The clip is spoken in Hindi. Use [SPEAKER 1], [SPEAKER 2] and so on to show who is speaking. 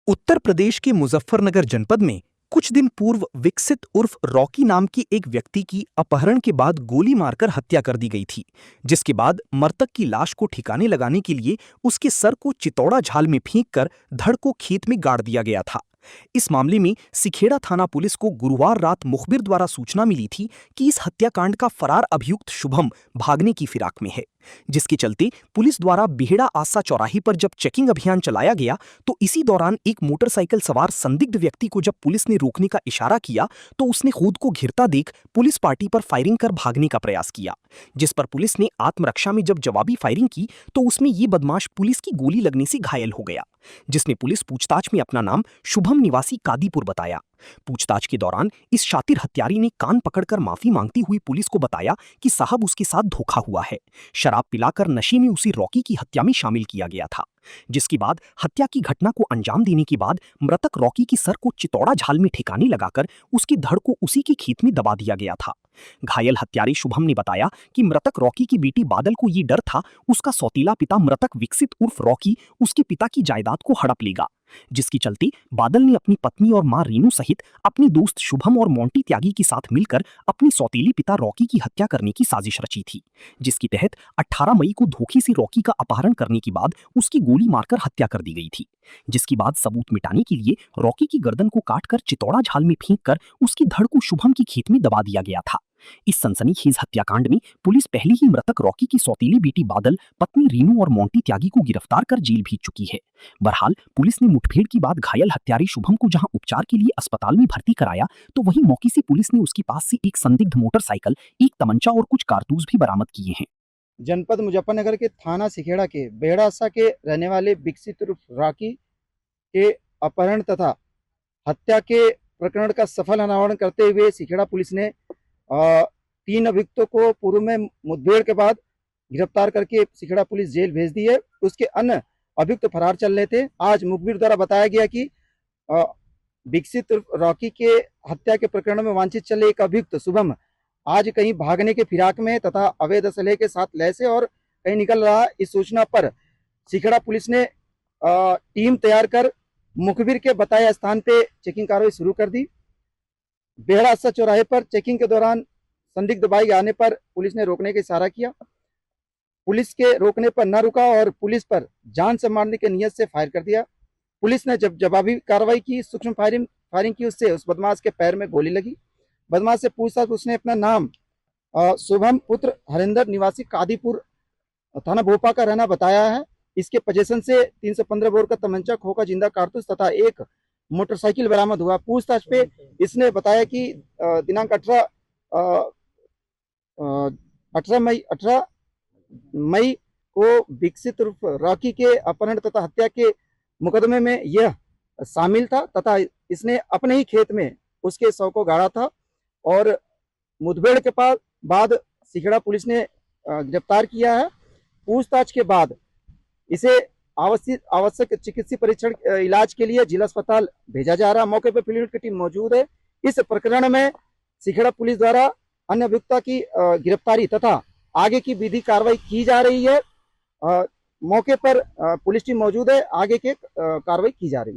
[SPEAKER 1] उत्तर प्रदेश के मुजफ्फरनगर जनपद में कुछ दिन पूर्व विकसित उर्फ रॉकी नाम की एक व्यक्ति की अपहरण के बाद गोली मारकर हत्या कर दी गई थी, जिसके बाद मृतक की लाश को ठिकाने लगाने के लिए उसके सर को चितौड़ा झाल में फेंक कर धड़ को खेत में गाड़ दिया गया था। इस मामले में सिखेड़ा थाना पुलिस को गुरुवार रात मुखबिर द्वारा सूचना मिली थी कि इस हत्याकांड का फरार अभियुक्त शुभम भागने की फिराक में है, जिसके चलते पुलिस द्वारा बिहेड़ा आसा चौराहे पर जब चेकिंग अभियान चलाया गया तो इसी दौरान एक मोटरसाइकिल सवार संदिग्ध व्यक्ति को जब पुलिस ने रोकने का इशारा किया तो उसने खुद को घिरता देख पुलिस पार्टी पर फायरिंग कर भागने का प्रयास किया, जिस पर पुलिस ने आत्मरक्षा में जब जवाबी फायरिंग की तो उसमें ये बदमाश पुलिस की गोली लगने से घायल हो गया, जिसने पुलिस पूछताछ में अपना नाम शुभम निवासी कादीपुर बताया। पूछताछ के दौरान इस शातिर हत्यारी ने कान पकड़कर माफी मांगती हुई पुलिस को बताया कि साहब उसके साथ धोखा हुआ है, शराब पिलाकर नशे में उसी रॉकी की हत्या में शामिल किया गया था। जिसके बाद हत्या की घटना को अंजाम देने के बाद मृतक रॉकी की सर को चितौड़ा झाल में ठिकाने लगाकर उसकी धड़ को उसी के खेत में दबा दिया गया था। घायल हत्यारे शुभम ने बताया कि मृतक रॉकी की बेटी बादल को ये डर था उसका सौतीला पिता मृतक विकसित उर्फ रॉकी उसके पिता की जायदाद को हड़प लेगा, जिसकी चलते बादल ने अपनी पत्नी और मां रीनू सहित अपने दोस्त शुभम और मोंटी त्यागी के साथ मिलकर अपनी सौतेली पिता रॉकी की हत्या करने की साजिश रची थी, जिसके तहत 18 मई को धोखे से रॉकी का अपहरण करने के बाद उसकी गोली मारकर हत्या कर दी गई थी। जिसके बाद सबूत मिटाने के लिए रॉकी की गर्दन को काटकर चितौड़ा झाल में फेंक कर उसकी धड़ को शुभम के खेत में दबा दिया गया था। इस सनसनीखेज हत्याकांड में पुलिस पहले ही मृतक रॉकी की सौतेली बेटी बादल, पत्नी रीनू और मोंटी त्यागी को गिरफ्तार कर जेल भेज चुकी है। बहरहाल पुलिस ने मुठभेड़ के बाद घायल हत्यारे शुभम को जहां उपचार के लिए अस्पताल में भर्ती कराया तो वहीं मौके से पुलिस ने उसके पास से एक संदिग्ध मोटरसाइकिल, एक तमंचा और कुछ कारतूस भी बरामद किए हैं।
[SPEAKER 2] जनपद मुजफ्फरनगर के थाना सिखेड़ा के बेहड़ासा के रहने वाले विकसित उर्फ रॉकी के अपहरण तथा हत्या के प्रकरण का सफल अनावरण करते हुए सिखेड़ा पुलिस ने 3 अभियुक्तों को पूर्व में मुठभेड़ के बाद गिरफ्तार करके सिखेड़ा पुलिस जेल भेज दी है। उसके अन्य अभियुक्त फरार चल रहे थे। आज मुखबिर द्वारा बताया गया कि विकसित रॉकी के हत्या के प्रकरण में वांछित चले एक अभियुक्त शुभम आज कहीं भागने के फिराक में तथा अवैध असलहे के साथ लैसे और कहीं निकल रहा। इस सूचना पर सिखेड़ा पुलिस ने टीम तैयार कर मुखबिर के बताए स्थान पे चेकिंग कार्रवाई शुरू कर दी। बेहड़ा चौराहे पर चेकिंग के दौरान संदिग्ध बाइक आने पर पुलिस ने रोकने का इशारा किया। पुलिस के रोकने पर न रुका और पुलिस पर जान से मारने की नियत से फायर कर दिया। पुलिस ने जब जवाबी कार्रवाई की, सूक्ष्म फायरिंग की, उससे उस बदमाश के पैर में गोली लगी। बदमाश से पूछताछ उसने अपना नाम शुभम पुत्र हरिंदर निवासी कादीपुर थाना भोपा का रहना बताया है। इसके पोजीशन से 315 बोर का तमंचा, खोखा, जिंदा कारतूस तथा एक मोटरसाइकिल बरामद हुआ। पूछताछ पे इसने बताया कि दिनांक 18 मई को विकसित उर्फ रॉकी के अपहरण तथा हत्या के मुकदमे में यह शामिल था तथा इसने अपने ही खेत में उसके शव को गाड़ा था और मुठभेड़ के बाद सिखेड़ा पुलिस ने गिरफ्तार किया है। पूछताछ के बाद इसे आवश्यक चिकित्सीय परीक्षण इलाज के लिए जिला अस्पताल भेजा जा रहा है। मौके पर पुलिस की टीम मौजूद है। इस प्रकरण में सिखेड़ा पुलिस द्वारा अन्य अभियुक्ता की गिरफ्तारी तथा आगे की विधि कार्रवाई की जा रही है। मौके पर पुलिस टीम मौजूद है, आगे के कार्रवाई की जा रही है।